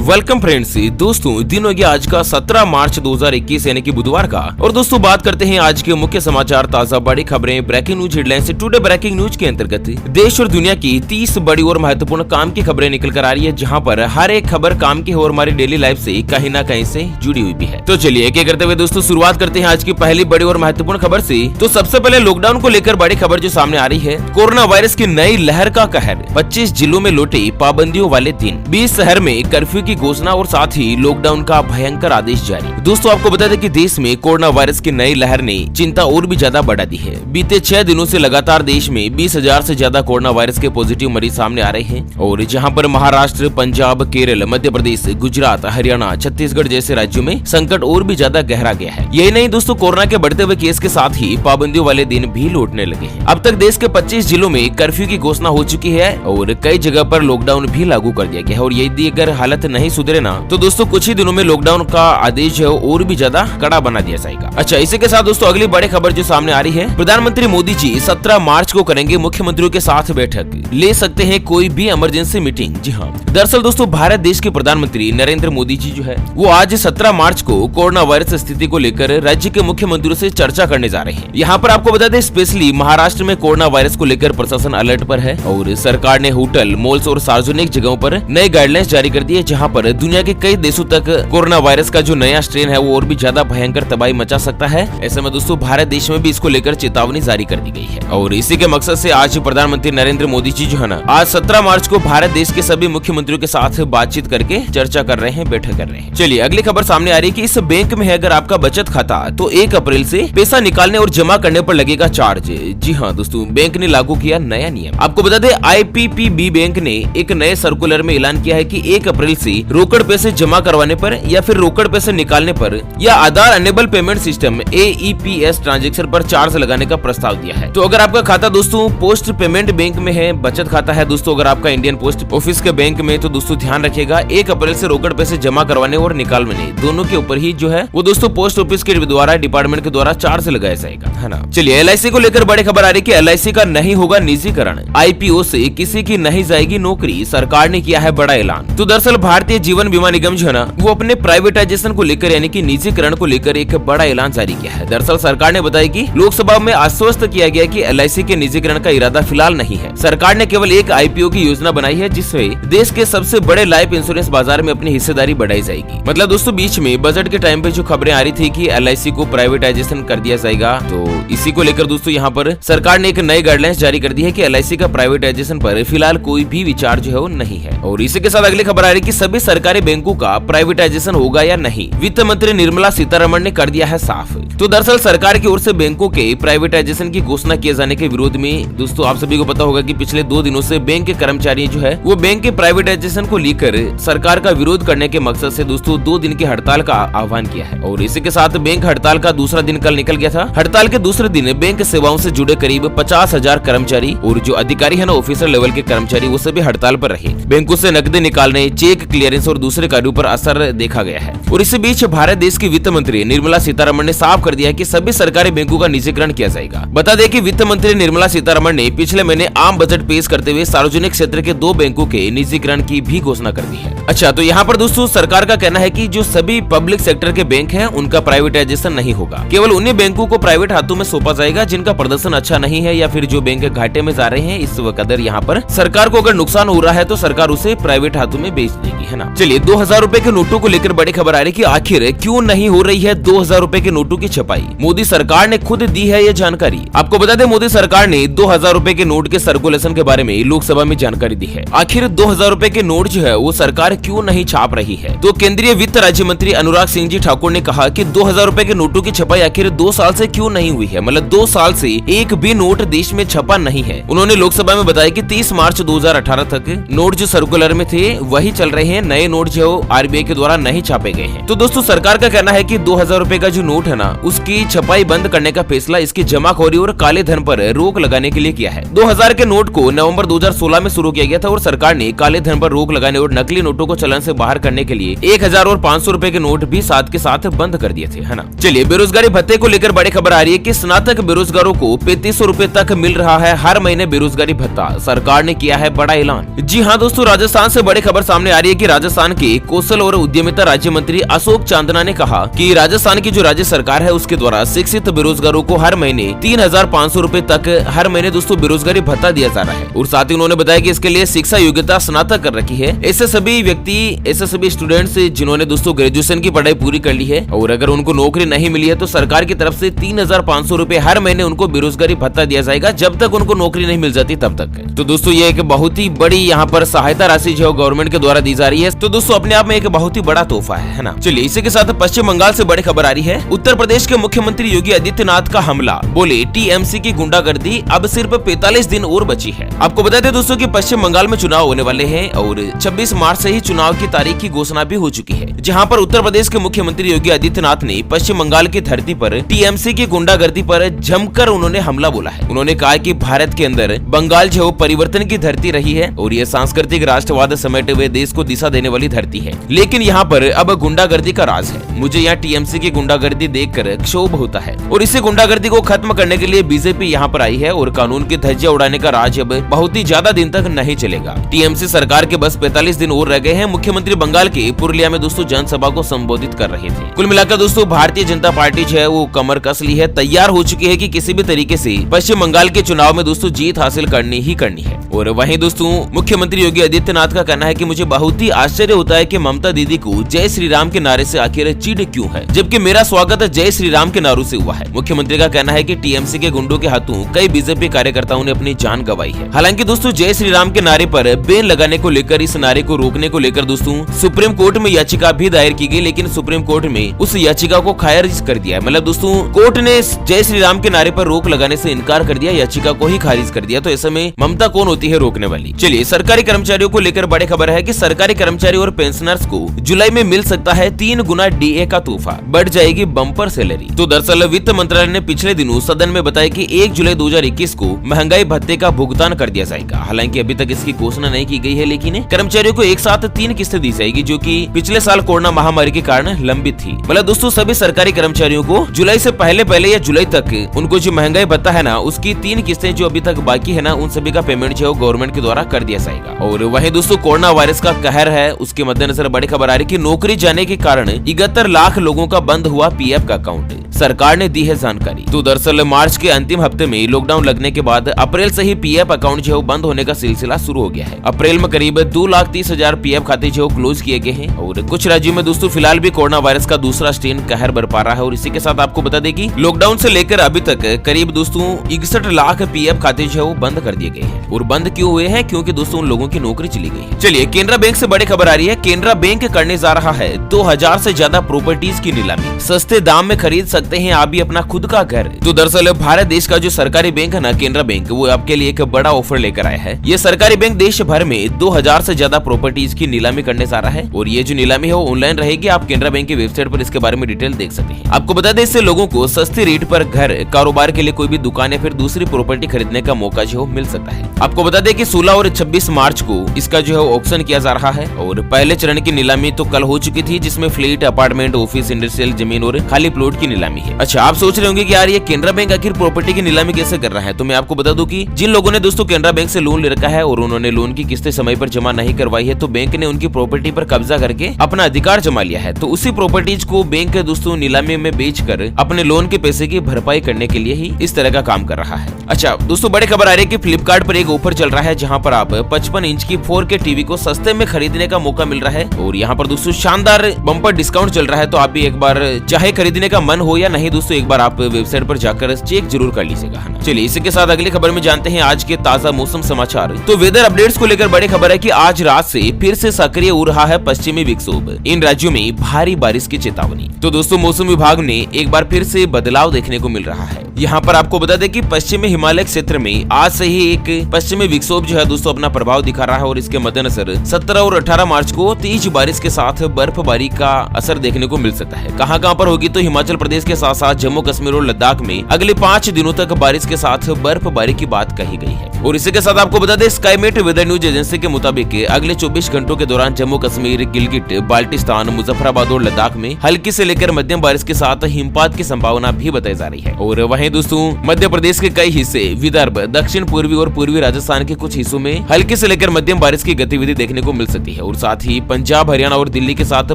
Welcome friends. दोस्तों दिन हो गया आज का 17 मार्च 2021 यानी कि बुधवार का। और दोस्तों बात करते हैं आज के मुख्य समाचार, ताजा बड़ी खबरें, breaking news headlines. Today breaking news के अंतर्गत देश और दुनिया की 30 बड़ी और महत्वपूर्ण काम की खबरें निकल कर आ रही है, जहां पर हर एक खबर काम की और हमारी डेली लाइफ से कहीं ना कहीं से जुड़ी हुई भी है। तो चलिए एक करते हुए दोस्तों शुरुआत करते हैं आज की पहली बड़ी और महत्वपूर्ण खबर से। तो सबसे पहले लॉकडाउन को लेकर बड़ी खबर जो सामने आ रही है, कोरोना वायरस की नई लहर का कहर, 25 जिलों में लौटे पाबंदियों वाले दिन, 20 शहर में कर्फ्यू की घोषणा और साथ ही लॉकडाउन का भयंकर आदेश जारी। दोस्तों आपको बता दें कि देश में कोरोना वायरस की नई लहर ने चिंता और भी ज्यादा बढ़ा दी है। बीते 6 दिनों से लगातार देश में 20,000 से ज्यादा कोरोना वायरस के पॉजिटिव मरीज सामने आ रहे हैं। और जहां पर महाराष्ट्र, पंजाब, केरल, मध्य प्रदेश, गुजरात, हरियाणा, छत्तीसगढ़ जैसे राज्यों में संकट और भी ज्यादा गहरा गया है। यही नहीं दोस्तों, कोरोना के बढ़ते हुए केस के साथ ही पाबंदियों वाले दिन भी लौटने लगे हैं। अब तक देश के 25 जिलों में कर्फ्यू की घोषणा हो चुकी है और कई जगह पर लॉकडाउन भी लागू कर दिया गया है। और यदि अगर हालत नहीं सुधरे ना तो दोस्तों कुछ ही दिनों में लॉकडाउन का आदेश है और भी ज्यादा कड़ा बना दिया जाएगा। अच्छा, इसी के साथ दोस्तों अगली बड़ी खबर जो सामने आ रही है, प्रधानमंत्री मोदी जी 17 मार्च को करेंगे मुख्यमंत्रियों के साथ बैठक, ले सकते हैं कोई भी इमरजेंसी मीटिंग। जी हाँ, दरअसल दोस्तों भारत देश के प्रधानमंत्री नरेंद्र मोदी जी जो है वो आज 17 मार्च को कोरोना वायरस स्थिति को लेकर राज्य के मुख्यमंत्रियों से चर्चा करने जा रहे हैं। यहाँ पर आपको बता दें स्पेशली महाराष्ट्र में कोरोना वायरस को लेकर प्रशासन अलर्ट पर है और सरकार ने होटल, मॉल्स और सार्वजनिक जगहों पर नए गाइडलाइंस जारी कर दी है, जहाँ पर दुनिया के कई देशों तक कोरोना वायरस का जो नया स्ट्रेन है वो और भी ज्यादा भयंकर तबाही मचा सकता है। ऐसे में दोस्तों भारत देश में भी इसको लेकर चेतावनी जारी कर दी गई है। और इसी के मकसद से आज प्रधानमंत्री नरेंद्र मोदी जी जो है ना, आज 17 मार्च को भारत देश के सभी मुख्यमंत्रियों के साथ बातचीत करके चर्चा कर रहे हैं, बैठक कर रहे हैं। चलिए अगली खबर सामने आ रही है कि इस बैंक में है अगर आपका बचत खाता तो 1 अप्रैल से पैसा निकालने और जमा करने पर लगेगा चार्ज। जी हाँ दोस्तों, बैंक ने लागू किया नया नियम। आपको बता दें IPPB बैंक ने एक नए सर्कुलर में ऐलान किया है कि 1 अप्रैल से रोकड़ पैसे जमा करवाने पर या फिर रोकड़ पैसे निकालने पर या Aadhaar enable payment system AEPS transaction पर चार्ज लगाने का प्रस्ताव दिया है। तो अगर आपका खाता दोस्तों पोस्ट पेमेंट बैंक में है, बचत खाता है दोस्तों अगर आपका इंडियन पोस्ट ऑफिस के बैंक में, तो दोस्तों ध्यान रखिएगा 1 अप्रैल से रोकड़ पैसे जमा करवाने और निकालने दोनों के ऊपर ही जो है वो दोस्तों पोस्ट ऑफिस के द्वारा, डिपार्टमेंट के द्वारा चार्ज लगाया जाएगा, है ना। चलिए LIC को लेकर बड़ी खबर आ रही है कि LIC का नहीं होगा निजीकरण, IPO से किसी की नहीं जाएगी नौकरी, सरकार ने किया है बड़ा ऐलान। तो दरअसल भारतीय जीवन बीमा निगम जो है ना वो अपने प्राइवेटाइजेशन को लेकर यानी कि निजीकरण को लेकर एक बड़ा ऐलान जारी किया है। दरअसल सरकार ने बताया कि लोकसभा में आश्वस्त किया गया कि LIC के निजीकरण का इरादा फिलहाल नहीं है। सरकार ने केवल एक IPO की योजना बनाई है जिसमें देश के सबसे बड़े लाइफ इंश्योरेंस बाजार में अपनी हिस्सेदारी बढ़ाई जाएगी। मतलब दोस्तों बीच में बजट के टाइम पे जो खबरें आ रही थी कि LIC को प्राइवेटाइजेशन कर दिया जाएगा, तो इसी को लेकर दोस्तों यहाँ पर सरकार ने एक नई गाइडलाइंस जारी कर दी है कि LIC का प्राइवेटाइजेशन पर फिलहाल कोई भी विचार जो है वो नहीं है। और इसी के साथ अगली खबर आ रही है कि सभी सरकारी बैंकों का प्राइवेटाइजेशन होगा या नहीं, वित्त मंत्री निर्मला सीतारमण ने कर दिया है साफ। तो दरअसल सरकार की ओर से बैंकों के प्राइवेटाइजेशन की घोषणा किए जाने के विरोध में दोस्तों आप सभी को पता होगा कि पिछले 2 दिनों से बैंक के कर्मचारी जो है वो बैंक के प्राइवेटाइजेशन को लेकर सरकार का विरोध करने के मकसद से दोस्तों 2 दिन की हड़ताल का आह्वान किया है। और इसी के साथ बैंक हड़ताल का दूसरा दिन कल निकल गया था। हड़ताल के दूसरे दिन बैंक सेवाओं से जुड़े करीब 50,000 कर्मचारी और जो अधिकारी है ना ऑफिसर लेवल के कर्मचारी वो सभी हड़ताल पर रहे। बैंकों से नकदी निकालने, चेक क्लियरेंस और दूसरे कार्यों पर असर देखा गया है। और इसी बीच भारत देश की वित्त मंत्री निर्मला सीतारमण ने साफ कर दिया कि सभी सरकारी बैंकों का निजीकरण किया जाएगा। बता दें कि वित्त मंत्री निर्मला सीतारमण ने पिछले महीने आम बजट पेश करते हुए सार्वजनिक क्षेत्र के 2 बैंकों के निजीकरण की भी घोषणा कर दी है। अच्छा, तो यहाँ पर दोस्तों सरकार का कहना है कि जो सभी पब्लिक सेक्टर के बैंक हैं उनका प्राइवेटाइजेशन नहीं होगा, केवल उन्हीं बैंकों को प्राइवेट हाथों में सौंपा जाएगा जिनका प्रदर्शन अच्छा नहीं है या फिर जो बैंक घाटे में जा रहे हैं। इस वक्त यहाँ पर सरकार को अगर नुकसान हो रहा है तो सरकार उसे प्राइवेट हाथों में बेच देगी, है ना। चलिए 2000 रुपए के नोटों को लेकर बड़ी खबर आ रही है कि आखिर क्यों नहीं हो रही है 2000 रुपए के नोटों की छपाई, मोदी सरकार ने खुद दी है ये जानकारी। आपको बता दें मोदी सरकार ने 2000 रुपए के नोट के सर्कुलेशन के बारे में लोकसभा में जानकारी दी है। आखिर 2000 रुपए के नोट जो है वो सरकार क्यों नहीं छाप रही है। तो केंद्रीय वित्त राज्य मंत्री अनुराग सिंह जी ठाकुर ने कहा कि 2000 रुपए के नोटों की छपाई आखिर 2 साल से क्यों नहीं हुई है, मतलब 2 साल से एक भी नोट देश में छपा नहीं है। उन्होंने लोकसभा में बताया कि 30 मार्च 2018 तक नोट जो सर्कुलर में थे वही चल रहे हैं, नए नोट जो RBI के द्वारा नहीं छापे गए हैं। तो दोस्तों सरकार का कहना है कि 2000 रुपए का जो नोट है ना उसकी छपाई बंद करने का फैसला इसकी जमाखोरी और काले धन पर रोक लगाने के लिए किया है। 2000 के नोट को नवंबर 2016 में शुरू किया गया था और सरकार ने काले धन पर रोक लगाने और नकली नोटों को चलन से बाहर करने के लिए 1000 और 500 रुपए के नोट भी साथ के साथ बंद कर दिए थे, है ना। चलिए बेरोजगारी भत्ते को लेकर बड़ी खबर आ रही है कि स्नातक बेरोजगारों को 3500 रुपए तक मिल रहा है हर महीने बेरोजगारी भत्ता, सरकार ने किया है बड़ा ऐलान। जी हाँ दोस्तों, राजस्थान से बड़ी खबर सामने आ रही है कि राजस्थान के कौशल और उद्यमिता राज्य मंत्री अशोक चांदना ने कहा कि राजस्थान की जो राज्य सरकार है उसके द्वारा शिक्षित बेरोजगारों को हर महीने 3,500 रूपए तक हर महीने दोस्तों बेरोजगारी भत्ता दिया जा रहा है। और साथ ही उन्होंने बताया कि इसके लिए शिक्षा योग्यता स्नातक कर रखी है। ऐसे सभी स्टूडेंट्स जिन्होंने दोस्तों ग्रेजुएशन की पढ़ाई पूरी कर ली है और अगर उनको नौकरी नहीं मिली है तो सरकार की तरफ से 3,500 रूपए हर महीने उनको बेरोजगारी भत्ता दिया जाएगा जब तक उनको नौकरी नहीं मिल जाती तब तक। तो दोस्तों ये एक बहुत ही बड़ी यहाँ पर सहायता राशि जो गवर्नमेंट के द्वारा दी जा रही है। तो दोस्तों अपने आप में एक बहुत ही बड़ा तोहफा है ना। चलिए इसी के साथ पश्चिम बंगाल से बड़ी खबर आ रही है। उत्तर प्रदेश के मुख्यमंत्री योगी आदित्यनाथ का हमला, बोले टीएमसी की गुंडागर्दी अब सिर्फ 45 दिन और बची है। आपको बता दें दोस्तों कि पश्चिम बंगाल में चुनाव होने वाले हैं और 26 मार्च से ही चुनाव की तारीख की घोषणा भी हो चुकी है, जहां पर उत्तर प्रदेश के मुख्यमंत्री योगी आदित्यनाथ ने पश्चिम बंगाल की धरती पर टीएमसी की गुंडागर्दी पर जमकर उन्होंने हमला बोला है। उन्होंने कहा कि भारत के अंदर बंगाल जो परिवर्तन की धरती रही है और ये सांस्कृतिक राष्ट्रवाद समेटे हुए देश को दिशा देने वाली धरती है, लेकिन यहाँ पर अब गुंडागर्दी का राज है। मुझे यहाँ टीएमसी की गुंडागर्दी देखकर क्षोभ होता है और इसी गुंडागर्दी को खत्म करने के लिए बीजेपी यहाँ पर आई है और कानून की धज्जियां उड़ाने का राज अब बहुत ही ज्यादा दिन तक नहीं चलेगा। टीएमसी सरकार के बस 45 दिन और रह गए हैं। मुख्यमंत्री बंगाल के पुरुलिया में दोस्तों जनसभा को संबोधित कर रहे थे। कुल मिलाकर दोस्तों भारतीय जनता पार्टी जो है वो कमर कस ली है, तैयार हो चुकी है कि किसी भी तरीके से पश्चिम बंगाल के चुनाव में दोस्तों जीत हासिल करनी ही करनी है। और वहीं दोस्तों मुख्यमंत्री योगी आदित्यनाथ का कहना है कि मुझे बहुत ही आश्चर्य होता है कि ममता दीदी को जय श्री राम के नारे से आखिर चिढ़ क्यों है, जबकि मेरा स्वागत जय श्री राम के नारों से हुआ है। मुख्यमंत्री का कहना है कि टीएमसी के गुंडों के हाथों कई बीजेपी कार्यकर्ताओं ने अपनी जान गंवाई है। हालांकि दोस्तों जय श्री राम के नारे पर बैन लगाने को लेकर, इस नारे को रोकने को लेकर दोस्तों सुप्रीम कोर्ट में याचिका भी दायर की गई, लेकिन सुप्रीम कोर्ट में उस याचिका को खारिज कर दिया है। मतलब दोस्तों कोर्ट ने जय श्री राम के नारे पर रोक लगाने से इनकार कर दिया, याचिका को ही खारिज कर दिया। तो ऐसे में ममता कौन होती है रोकने वाली। चलिए सरकारी कर्मचारियों को लेकर बड़ी खबर है कि सरकारी कर्मचारी और पेंशनर्स को जुलाई में मिल सकता है 3 गुना डीए का तोहफा, बढ़ जाएगी बम्पर सैलरी। तो दरअसल वित्त मंत्रालय ने पिछले दिनों सदन में बताया कि 1 जुलाई 2021 को महंगाई भत्ते का भुगतान कर दिया जाएगा। हालांकि अभी तक इसकी घोषणा नहीं की गई है, लेकिन कर्मचारियों को एक साथ 3 किस्तें दी जाएगी, जो कि पिछले साल कोरोना महामारी के कारण लंबित थी। मतलब दोस्तों सभी सरकारी कर्मचारियों को जुलाई से पहले या जुलाई तक उनको जो महंगाई भत्ता है ना, उसकी 3 किस्तें जो अभी तक बाकी है ना, उन सभी का पेमेंट जो गवर्नमेंट के द्वारा कर दिया जाएगा। और वहीं दोस्तों कोरोना वायरस का कहर है, उसके मद्देनजर बड़ी खबर आ रही कि नौकरी जाने के कारण 71 लाख लोगों का बंद हुआ पीएफ का अकाउंट, सरकार ने दी है जानकारी। तो दरअसल मार्च के अंतिम हफ्ते में लॉकडाउन लगने के बाद अप्रैल से ही पीएफ अकाउंट जो बंद होने का सिलसिला शुरू हो गया है। अप्रैल में करीब 2,30,000 पीएफ खाते जो क्लोज किए गए हैं और कुछ राज्यों में दोस्तों फिलहाल भी कोरोना वायरस का दूसरा स्ट्रेन कहर बरपा रहा है। और इसी के साथ आपको बता दें कि लॉकडाउन से लेकर अभी तक करीब दोस्तों 61 लाख पीएफ खाते जो है बंद कर दिए गए हैं। और बंद क्यों हुए हैं? क्योंकि दोस्तों उन लोगों की नौकरी चली गई है। चलिए केनरा बैंक से बड़ी खबर आ रही है। केनरा बैंक करने जा रहा है 2000 से ज्यादा प्रॉपर्टीज की नीलामी, सस्ते दाम में खरीद सकते हैं आप भी अपना खुद का घर। तो दरअसल भारत देश का जो सरकारी बैंक है ना, केनरा बैंक, वो आपके लिए एक बड़ा ऑफर लेकर आया है। ये सरकारी बैंक देश भर में 2000 से ज्यादा प्रॉपर्टीज की नीलामी करने जा रहा है और ये जो नीलामी है वो ऑनलाइन रहेगी। आप केनरा बैंक की वेबसाइट पर इसके बारे में डिटेल देख सकते हैं। आपको बता दें इससे लोगों को सस्ते रेट पर घर, कारोबार के लिए कोई भी दुकान या फिर दूसरी प्रॉपर्टी खरीदने का मौका जो मिल सकता है। आपको बता दें कि 16 और 26 मार्च को इसका जो है ऑप्शन किया जा रहा है और पहले चरण की नीलामी तो कल हो चुकी थी, जिसमें फ्लैट, अपार्टमेंट, ऑफिस, इंडस्ट्रियल जमीन और खाली प्लॉट की नीलामी है। अच्छा, आप सोच रहे होंगे कि यार ये केनरा बैंक आखिर प्रॉपर्टी की नीलामी कैसे कर रहा है। तो मैं आपको बता दूं कि जिन लोगों ने दोस्तों केनरा बैंक से लोन ले रखा है और उन्होंने लोन की किस्तें समय पर जमा नहीं करवाई है, तो बैंक ने उनकी प्रॉपर्टी पर कब्जा करके अपना अधिकार जमा लिया है। तो उसी प्रॉपर्टीज को बैंक दोस्तों नीलामी में बेचकर अपने लोन के पैसे की भरपाई करने के लिए ही इस तरह का काम कर रहा है। अच्छा दोस्तों बड़ी खबर आ रही है कि फ्लिपकार्ट पर एक ऑफर चल रहा है, जहां पर आप 55 इंच की 4K टीवी को सस्ते में खरीदने का मौका मिल रहा है और यहाँ पर दोस्तों शानदार बम्पर डिस्काउंट चल रहा है। तो आप भी एक बार चाहे खरीदने का मन हो या नहीं दोस्तों, एक बार आप वेबसाइट पर जाकर चेक जरूर कर लीजिएगा, है ना। चलिए इसी के साथ अगली खबर में जानते हैं आज के ताजा मौसम समाचार। तो वेदर अपडेट्स को लेकर बड़ी खबर है कि आज रात से फिर से सक्रिय हो रहा है पश्चिमी विक्षोभ, इन राज्यों में भारी बारिश की चेतावनी। तो दोस्तों मौसम विभाग ने एक बार फिर से बदलाव देखने को मिल रहा है। यहाँ पर आपको बता दें कि पश्चिमी हिमालय क्षेत्र में आज से ही एक पश्चिमी विक्षोभ जो है दोस्तों अपना प्रभाव दिखा रहा है और इसके मद्देनजर 17 और 18 मार्च को तेज बारिश के साथ बर्फबारी का असर देखने को मिल सकता है। कहां पर होगी? तो हिमाचल प्रदेश के साथ साथ जम्मू कश्मीर और लद्दाख में अगले 5 दिनों तक बारिश के साथ बर्फबारी की बात कही गई है। और इसी के साथ आपको बता दें स्काईमेट वेदर न्यूज एजेंसी के मुताबिक अगले 24 घंटों के दौरान जम्मू कश्मीर, गिलगिट, बाल्टिस्तान, मुजफ्फराबाद और लद्दाख में हल्की से लेकर मध्यम बारिश के साथ हिमपात की संभावना भी बताई जा रही है। और वहीं वहीं दोस्तों मध्य प्रदेश के कई हिस्से, विदर्भ, दक्षिण पूर्वी और पूर्वी राजस्थान के कुछ हिस्सों में हल्की से लेकर मध्यम बारिश की गतिविधि देखने को मिल सकती है और साथ ही पंजाब, हरियाणा और दिल्ली के साथ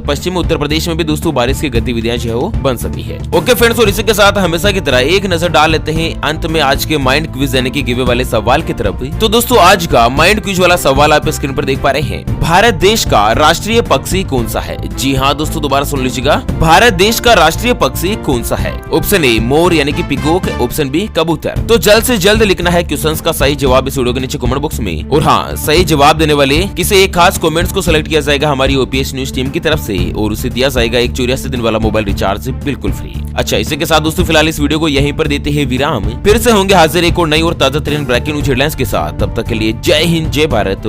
पश्चिमी उत्तर प्रदेश में भी दोस्तों बारिश की गतिविधियां जो है वो बन सकती है। ओके फ्रेंड्स, और इसी के साथ हमेशा की तरह एक नजर डाल लेते हैं अंत में आज के माइंड क्विज यानी कि गिवे वाले सवाल की तरफ। तो दोस्तों आज का माइंड क्विज वाला सवाल आप स्क्रीन पर देख पा रहे हैं। भारत देश का राष्ट्रीय पक्षी कौन सा है? जी हाँ दोस्तों, दोबारा सुन लीजिएगा, भारत देश का राष्ट्रीय पक्षी कौन सा है? ऑप्शन ए मोर यानी कि पीकॉक, ऑप्शन बी कबूतर। तो जल्द से जल्द लिखना है क्वेश्चंस का सही जवाब इस वीडियो के नीचे कमेंट बॉक्स में। और हाँ, सही जवाब देने वाले किसी एक खास कमेंट्स को सिलेक्ट किया जाएगा हमारी ओपीएस न्यूज टीम की तरफ से और उसे दिया जाएगा एक 84 दिन वाला मोबाइल रिचार्ज बिल्कुल फ्री। अच्छा, इसी के साथ दोस्तों फिलहाल इस वीडियो को यहीं पर देते हैं विराम। फिर से होंगे हाजिर एक और नई और ताजा तरीन ब्रेकिंग न्यूज हेडलाइंस के साथ। तब तक के लिए जय हिंद, जय भारत।